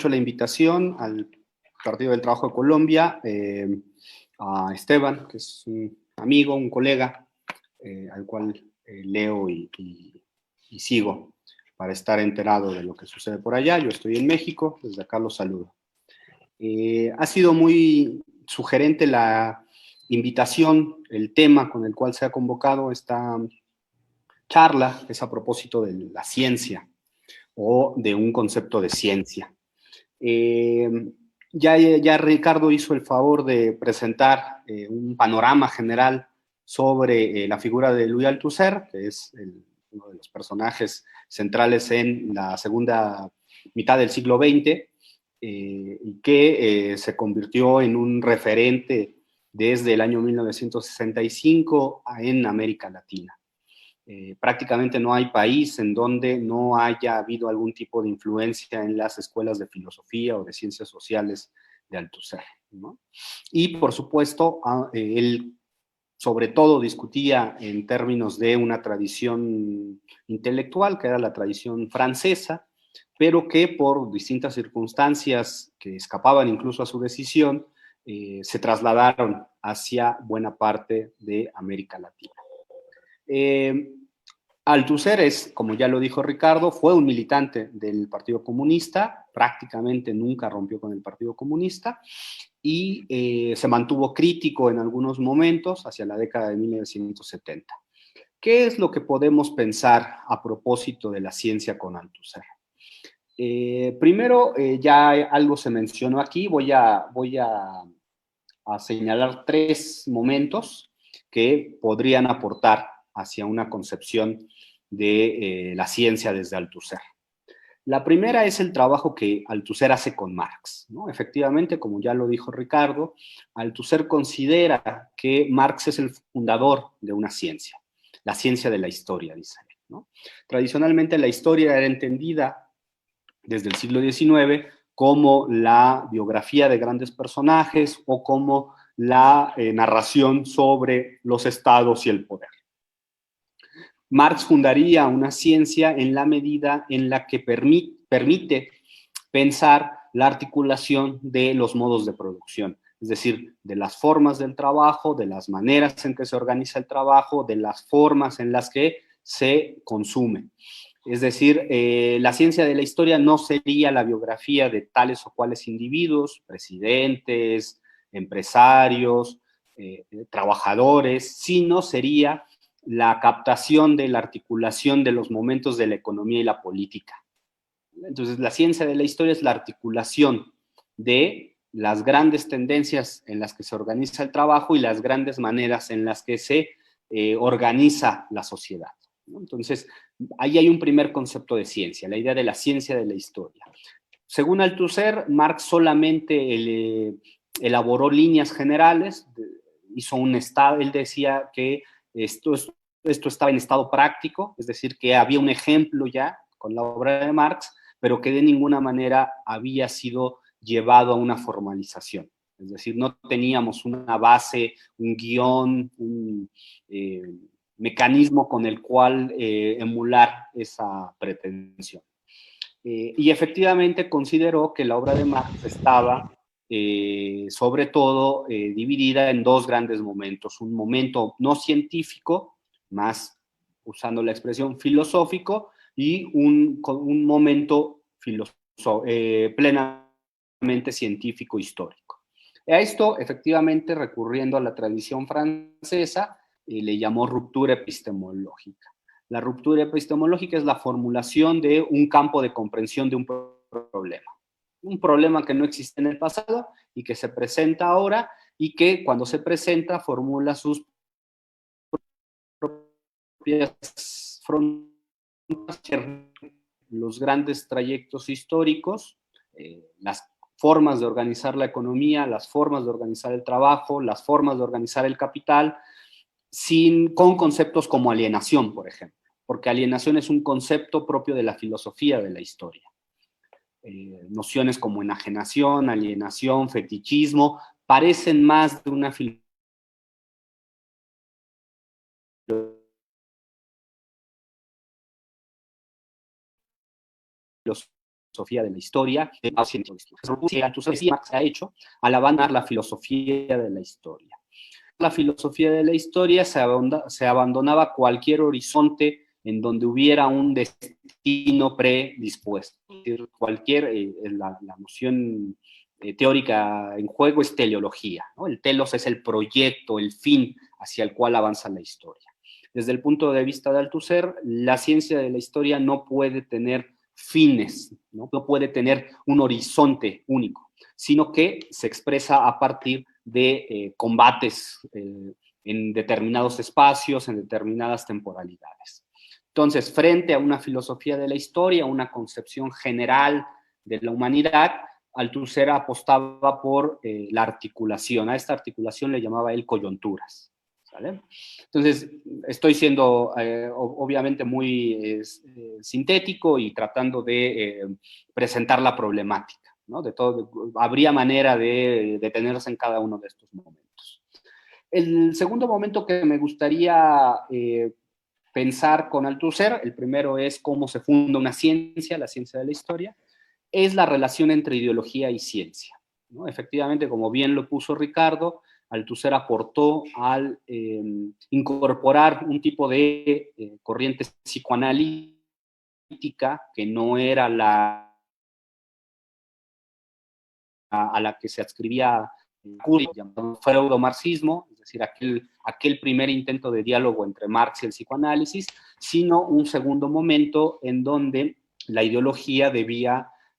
la invitación al Partido del Trabajo de Colombia, a Esteban, que es un amigo, un colega, al cual leo y sigo para estar enterado de lo que sucede por allá. Yo estoy en México, desde acá los saludo. Ha sido muy sugerente la invitación, el tema con el cual se ha convocado esta charla, es a propósito de la ciencia o de un concepto de ciencia. Ya Ricardo hizo el favor de presentar un panorama general sobre la figura de Louis Althusser, que es uno de los personajes centrales en la segunda mitad del siglo XX, y que se convirtió en un referente desde el año 1965 en América Latina. Prácticamente no hay país en donde no haya habido algún tipo de influencia en las escuelas de filosofía o de ciencias sociales de Althusser, ¿no? Y por supuesto, él sobre todo discutía en términos de una tradición intelectual, que era la tradición francesa, pero que por distintas circunstancias que escapaban incluso a su decisión, se trasladaron hacia buena parte de América Latina. Althusser es, como ya lo dijo Ricardo, fue un militante del Partido Comunista, prácticamente nunca rompió con el Partido Comunista y se mantuvo crítico en algunos momentos hacia la década de 1970. ¿Qué es lo que podemos pensar a propósito de la ciencia con Althusser? Primero, ya algo se mencionó aquí, voy a señalar tres momentos que podrían aportar hacia una concepción de la ciencia desde Althusser. La primera es el trabajo que Althusser hace con Marx, ¿no? Efectivamente, como ya lo dijo Ricardo, Althusser considera que Marx es el fundador de una ciencia, la ciencia de la historia, dice él, ¿no? Tradicionalmente la historia era entendida desde el siglo XIX como la biografía de grandes personajes o como la narración sobre los estados y el poder. Marx fundaría una ciencia en la medida en la que permite pensar la articulación de los modos de producción, es decir, de las formas del trabajo, de las maneras en que se organiza el trabajo, de las formas en las que se consume. Es decir, la ciencia de la historia no sería la biografía de tales o cuales individuos, presidentes, empresarios, trabajadores, sino sería la captación de la articulación de los momentos de la economía y la política. Entonces, la ciencia de la historia es la articulación de las grandes tendencias en las que se organiza el trabajo y las grandes maneras en las que se organiza la sociedad, ¿no? Entonces, ahí hay un primer concepto de ciencia, la idea de la ciencia de la historia. Según Althusser, Marx solamente elaboró líneas generales, hizo un estado, él decía que esto estaba en estado práctico, es decir, que había un ejemplo ya con la obra de Marx, pero que de ninguna manera había sido llevado a una formalización. Es decir, no teníamos una base, un guión, un mecanismo con el cual emular esa pretensión. Y efectivamente consideró que la obra de Marx estaba sobre todo dividida en dos grandes momentos. Un momento no científico, más usando la expresión filosófico, y un momento plenamente científico histórico. A esto, efectivamente, recurriendo a la tradición francesa, le llamó ruptura epistemológica. La ruptura epistemológica es la formulación de un campo de comprensión de un problema que no existe en el pasado y que se presenta ahora y que cuando se presenta formula sus propias fronteras, los grandes trayectos históricos, las formas de organizar la economía, las formas de organizar el trabajo, las formas de organizar el capital, con conceptos como alienación, por ejemplo, porque alienación es un concepto propio de la filosofía de la historia. Nociones como enajenación, alienación, fetichismo, parecen más de una filosofía filosofía de la historia, que Althusser se ha hecho al abandonar la filosofía de la historia. La filosofía de la historia se abandonaba cualquier horizonte en donde hubiera un destino predispuesto. Es decir, la noción teórica en juego es teleología, ¿no? El telos es el proyecto, el fin hacia el cual avanza la historia. Desde el punto de vista de Althusser, la ciencia de la historia no puede tener fines, no puede tener un horizonte único, sino que se expresa a partir de combates en determinados espacios, en determinadas temporalidades. Entonces, frente a una filosofía de la historia, una concepción general de la humanidad, Althusser apostaba por la articulación. A esta articulación le llamaba él coyunturas. ¿Vale? Entonces, estoy siendo obviamente muy sintético y tratando de presentar la problemática, ¿no? Habría manera de detenerse en cada uno de estos momentos. El segundo momento que me gustaría pensar con Althusser, el primero es cómo se funda una ciencia, la ciencia de la historia, es la relación entre ideología y ciencia, ¿no? Efectivamente, como bien lo puso Ricardo, Althusser aportó al incorporar un tipo de corriente psicoanalítica que no era a la que se adscribía llamado freudomarxismo, es decir, aquel primer intento de diálogo entre Marx y el psicoanálisis, sino un segundo momento en donde la ideología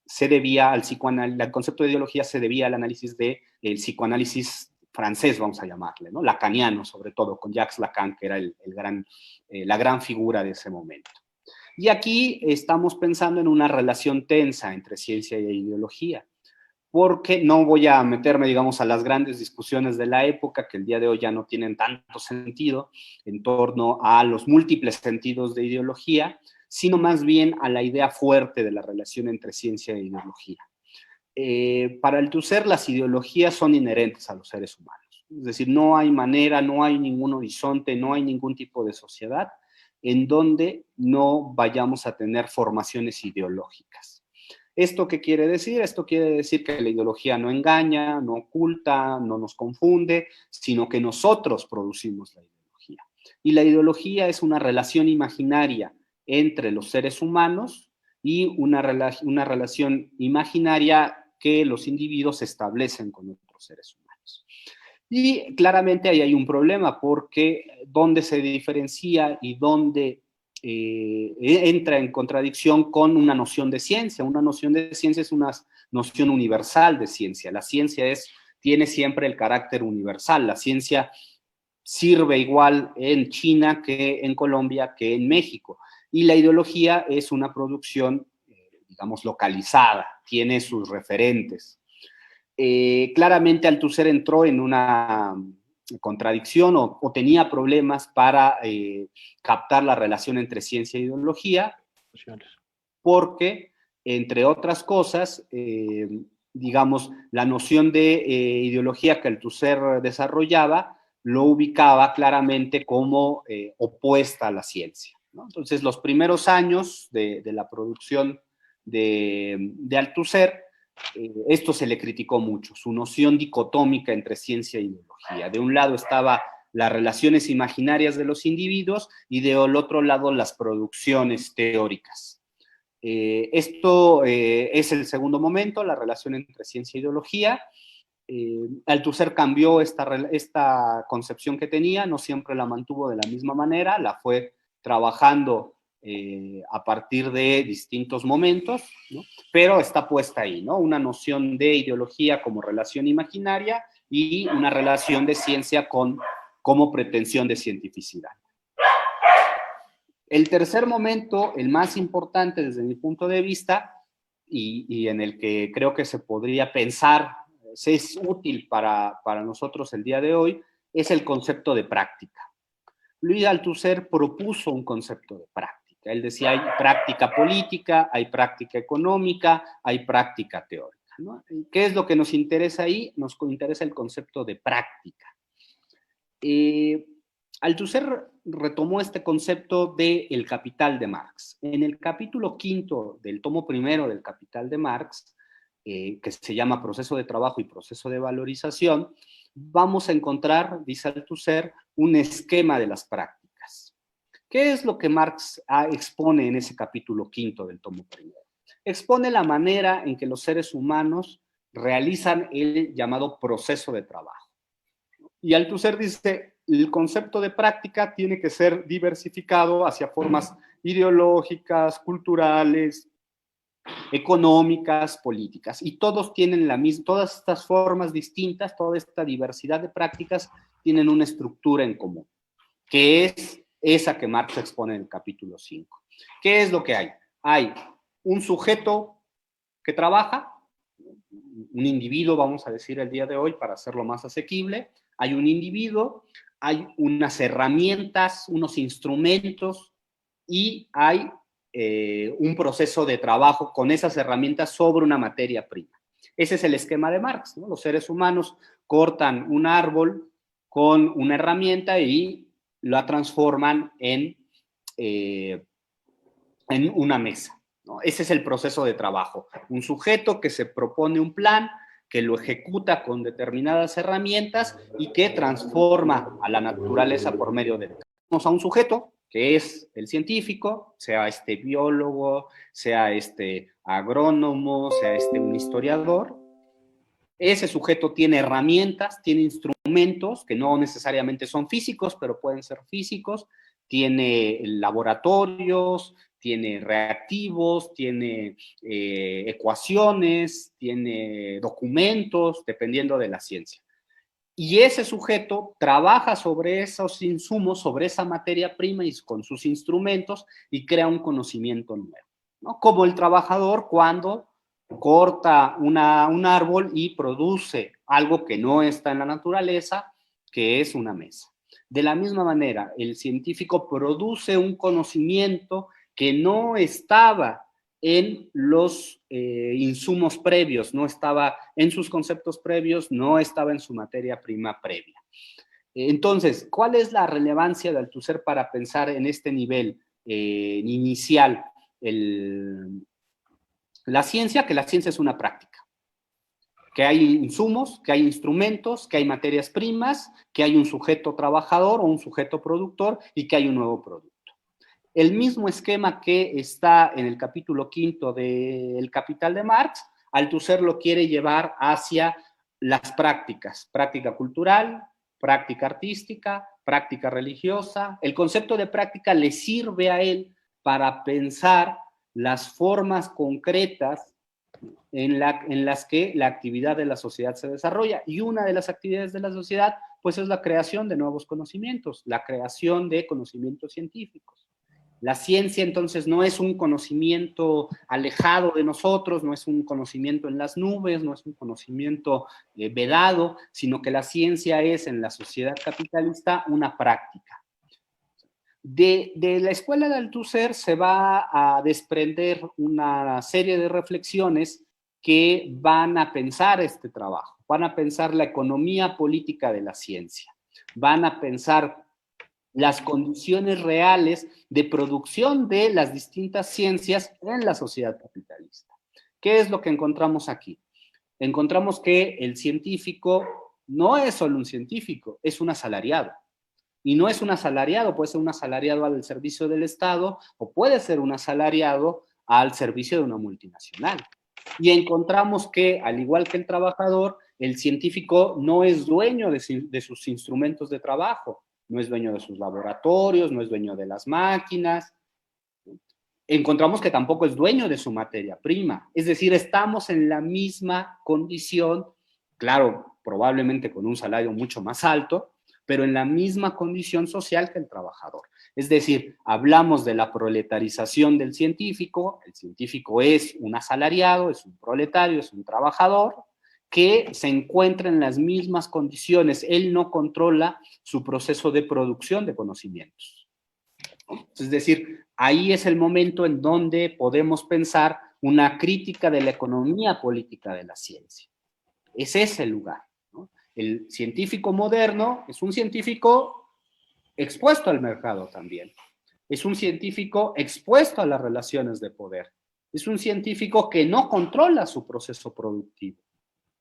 se debía al psicoanálisis, el concepto de ideología se debía al análisis del psicoanálisis francés, vamos a llamarle, ¿no? Lacaniano, sobre todo, con Jacques Lacan, que era la gran figura de ese momento. Y aquí estamos pensando en una relación tensa entre ciencia e ideología, porque no voy a meterme, digamos, a las grandes discusiones de la época, que el día de hoy ya no tienen tanto sentido, en torno a los múltiples sentidos de ideología, sino más bien a la idea fuerte de la relación entre ciencia e ideología. Para Althusser, las ideologías son inherentes a los seres humanos. Es decir, no hay manera, no hay ningún horizonte, no hay ningún tipo de sociedad en donde no vayamos a tener formaciones ideológicas. ¿Esto qué quiere decir? Esto quiere decir que la ideología no engaña, no oculta, no nos confunde, sino que nosotros producimos la ideología. Y la ideología es una relación imaginaria entre los seres humanos y una relación imaginaria que los individuos establecen con otros seres humanos. Y claramente ahí hay un problema, porque dónde se diferencia y dónde entra en contradicción con una noción de ciencia. Una noción de ciencia es una noción universal de ciencia. La ciencia tiene siempre el carácter universal. La ciencia sirve igual en China que en Colombia que en México. Y la ideología es una producción, digamos, localizada, tiene sus referentes. Claramente Althusser entró en una contradicción o tenía problemas para captar la relación entre ciencia e ideología, porque, entre otras cosas, digamos, la noción de ideología que Althusser desarrollaba lo ubicaba claramente como opuesta a la ciencia, ¿no? Entonces, los primeros años de la producción de Althusser, esto se le criticó mucho, su noción dicotómica entre ciencia e ideología. De un lado estaba las relaciones imaginarias de los individuos y del otro lado las producciones teóricas. Esto es el segundo momento, la relación entre ciencia e ideología. Althusser cambió esta concepción que tenía, no siempre la mantuvo de la misma manera, la fue trabajando a partir de distintos momentos, ¿no? Pero está puesta ahí, ¿no? Una noción de ideología como relación imaginaria y una relación de ciencia como pretensión de cientificidad. El tercer momento, el más importante desde mi punto de vista, y en el que creo que se podría pensar, es útil para nosotros el día de hoy, es el concepto de práctica. Louis Althusser propuso un concepto de práctica. Él decía, hay práctica política, hay práctica económica, hay práctica teórica, ¿no? ¿Qué es lo que nos interesa ahí? Nos interesa el concepto de práctica. Althusser retomó este concepto del capital de Marx. En el capítulo quinto del tomo primero del Capital de Marx, que se llama Proceso de Trabajo y Proceso de Valorización, vamos a encontrar, dice Althusser, un esquema de las prácticas. ¿Qué es lo que Marx expone en ese capítulo quinto del tomo primero? Expone la manera en que los seres humanos realizan el llamado proceso de trabajo. Y Althusser dice, el concepto de práctica tiene que ser diversificado hacia formas ideológicas, culturales, económicas, políticas, y todos tienen la misma, todas estas formas distintas, toda esta diversidad de prácticas tienen una estructura en común, que es esa que Marx expone en el capítulo 5. ¿Qué es lo que hay? Hay un sujeto que trabaja, un individuo, vamos a decir el día de hoy, para hacerlo más asequible. Hay un individuo, hay unas herramientas, unos instrumentos y hay un proceso de trabajo con esas herramientas sobre una materia prima. Ese es el esquema de Marx, ¿no? Los seres humanos cortan un árbol con una herramienta y la transforman en una mesa, ¿no? Ese es el proceso de trabajo. Un sujeto que se propone un plan, que lo ejecuta con determinadas herramientas y que transforma a la naturaleza por medio de... Tenemos a un sujeto que es el científico, sea biólogo, sea agrónomo, sea un historiador. Ese sujeto tiene herramientas, tiene instrumentos que no necesariamente son físicos, pero pueden ser físicos, tiene laboratorios, tiene reactivos, tiene ecuaciones, tiene documentos, dependiendo de la ciencia. Y ese sujeto trabaja sobre esos insumos, sobre esa materia prima y con sus instrumentos y crea un conocimiento nuevo, ¿no? Como el trabajador cuando corta un árbol y produce algo que no está en la naturaleza, que es una mesa. De la misma manera, el científico produce un conocimiento que no estaba en los insumos previos, no estaba en sus conceptos previos, no estaba en su materia prima previa. Entonces, ¿cuál es la relevancia de Althusser para pensar en este nivel inicial? La ciencia, que la ciencia es una práctica, que hay insumos, que hay instrumentos, que hay materias primas, que hay un sujeto trabajador o un sujeto productor y que hay un nuevo producto. El mismo esquema que está en el capítulo quinto del Capital de Marx, Althusser lo quiere llevar hacia las prácticas, práctica cultural, práctica artística, práctica religiosa. El concepto de práctica le sirve a él para pensar las formas concretas en las que la actividad de la sociedad se desarrolla. Y una de las actividades de la sociedad, pues es la creación de nuevos conocimientos, la creación de conocimientos científicos. La ciencia entonces no es un conocimiento alejado de nosotros, no es un conocimiento en las nubes, no es un conocimiento vedado, sino que la ciencia es en la sociedad capitalista una práctica. De la escuela de Althusser se va a desprender una serie de reflexiones que van a pensar este trabajo, van a pensar la economía política de la ciencia, van a pensar las condiciones reales de producción de las distintas ciencias en la sociedad capitalista. ¿Qué es lo que encontramos aquí? Encontramos que el científico no es solo un científico, es un asalariado. Y no es un asalariado, puede ser un asalariado al servicio del Estado o puede ser un asalariado al servicio de una multinacional. Y encontramos que, al igual que el trabajador, el científico no es dueño de sus instrumentos de trabajo, no es dueño de sus laboratorios, no es dueño de las máquinas. Encontramos que tampoco es dueño de su materia prima. Es decir, estamos en la misma condición, claro, probablemente con un salario mucho más alto, pero en la misma condición social que el trabajador. Es decir, hablamos de la proletarización del científico, el científico es un asalariado, es un proletario, es un trabajador, que se encuentra en las mismas condiciones. Él no controla su proceso de producción de conocimientos. Es decir, ahí es el momento en donde podemos pensar una crítica de la economía política de la ciencia. Ese es el lugar, ¿no? El científico moderno es un científico expuesto al mercado también. Es un científico expuesto a las relaciones de poder. Es un científico que no controla su proceso productivo.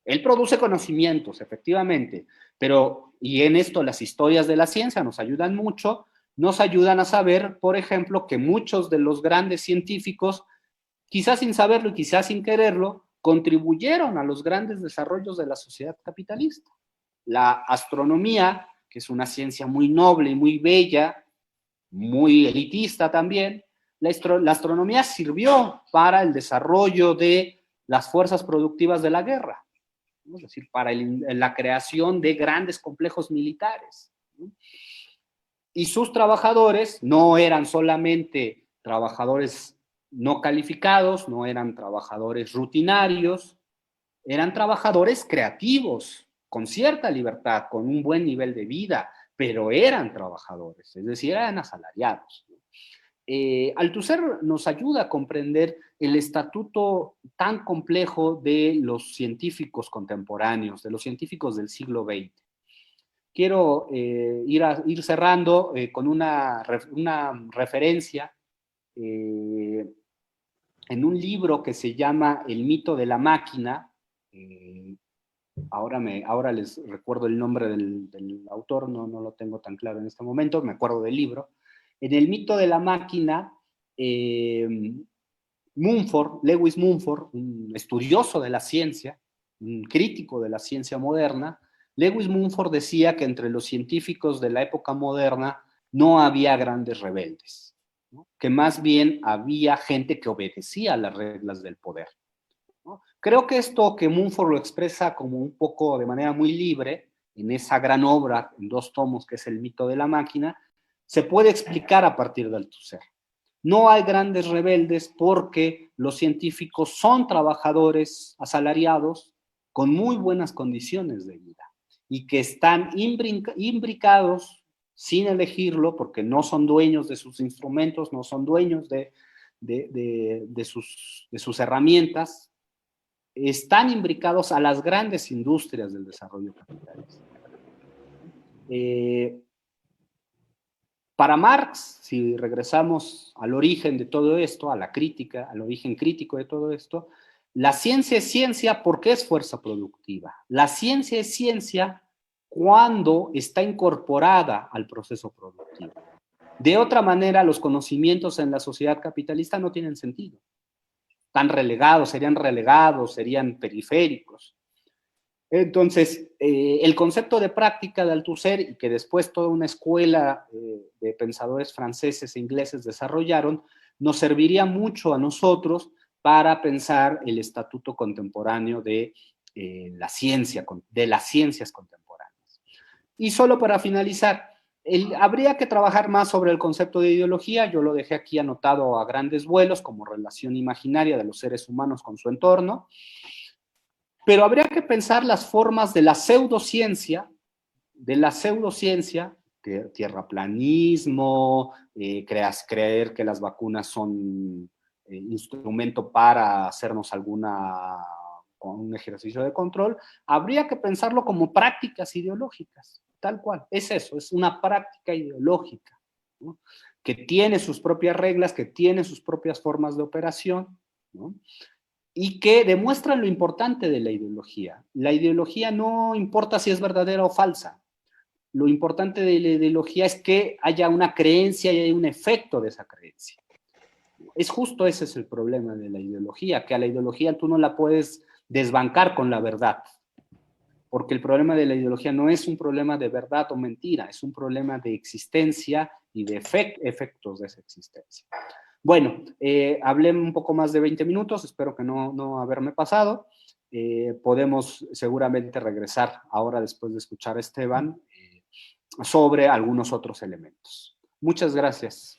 Él produce conocimientos, efectivamente, pero, y en esto las historias de la ciencia nos ayudan mucho, nos ayudan a saber, por ejemplo, que muchos de los grandes científicos, quizás sin saberlo y quizás sin quererlo, contribuyeron a los grandes desarrollos de la sociedad capitalista. La astronomía, que es una ciencia muy noble y muy bella, muy elitista también, la astronomía sirvió para el desarrollo de las fuerzas productivas de la guerra, ¿no? Es decir, para la creación de grandes complejos militares, ¿no? Y sus trabajadores no eran solamente trabajadores no calificados, no eran trabajadores rutinarios, eran trabajadores creativos, con cierta libertad, con un buen nivel de vida, pero eran trabajadores, es decir, eran asalariados. Althusser nos ayuda a comprender el estatuto tan complejo de los científicos contemporáneos, de los científicos del siglo XX. Quiero ir cerrando con una referencia en un libro que se llama El mito de la máquina. Ahora les recuerdo el nombre del autor, no lo tengo tan claro en este momento, me acuerdo del libro. En El mito de la máquina, Lewis Mumford, un estudioso de la ciencia, un crítico de la ciencia moderna, Lewis Mumford decía que entre los científicos de la época moderna no había grandes rebeldes, ¿no? Que más bien había gente que obedecía a las reglas del poder, ¿no? Creo que esto que Mumford lo expresa como un poco de manera muy libre, en esa gran obra, en 2 tomos, que es El mito de la máquina, se puede explicar a partir de Althusser. No hay grandes rebeldes porque los científicos son trabajadores asalariados con muy buenas condiciones de vida y que están imbricados sin elegirlo porque no son dueños de sus instrumentos, no son dueños de sus herramientas, están imbricados a las grandes industrias del desarrollo capitalista. Para Marx, si regresamos al origen de todo esto, a la crítica, al origen crítico de todo esto, la ciencia es ciencia porque es fuerza productiva. La ciencia es ciencia cuando está incorporada al proceso productivo. De otra manera, los conocimientos en la sociedad capitalista no tienen sentido. Están relegados, serían periféricos. Entonces, el concepto de práctica de Althusser, y que después toda una escuela de pensadores franceses e ingleses desarrollaron, nos serviría mucho a nosotros para pensar el estatuto contemporáneo de las ciencias contemporáneas. Y solo para finalizar, habría que trabajar más sobre el concepto de ideología. Yo lo dejé aquí anotado a grandes vuelos como relación imaginaria de los seres humanos con su entorno. Pero habría que pensar las formas de la pseudociencia, tierraplanismo, creer que las vacunas son instrumento para hacernos un ejercicio de control. Habría que pensarlo como prácticas ideológicas, tal cual. Es eso, es una práctica ideológica, ¿no? Que tiene sus propias reglas, que tiene sus propias formas de operación, ¿no? Y que demuestran lo importante de la ideología. La ideología no importa si es verdadera o falsa. Lo importante de la ideología es que haya una creencia y haya un efecto de esa creencia. Ese es el problema de la ideología, que a la ideología tú no la puedes desbancar con la verdad. Porque el problema de la ideología no es un problema de verdad o mentira, es un problema de existencia y de efectos de esa existencia. Bueno, hablé un poco más de 20 minutos, espero que no haberme pasado. Podemos seguramente regresar ahora después de escuchar a Esteban sobre algunos otros elementos. Muchas gracias.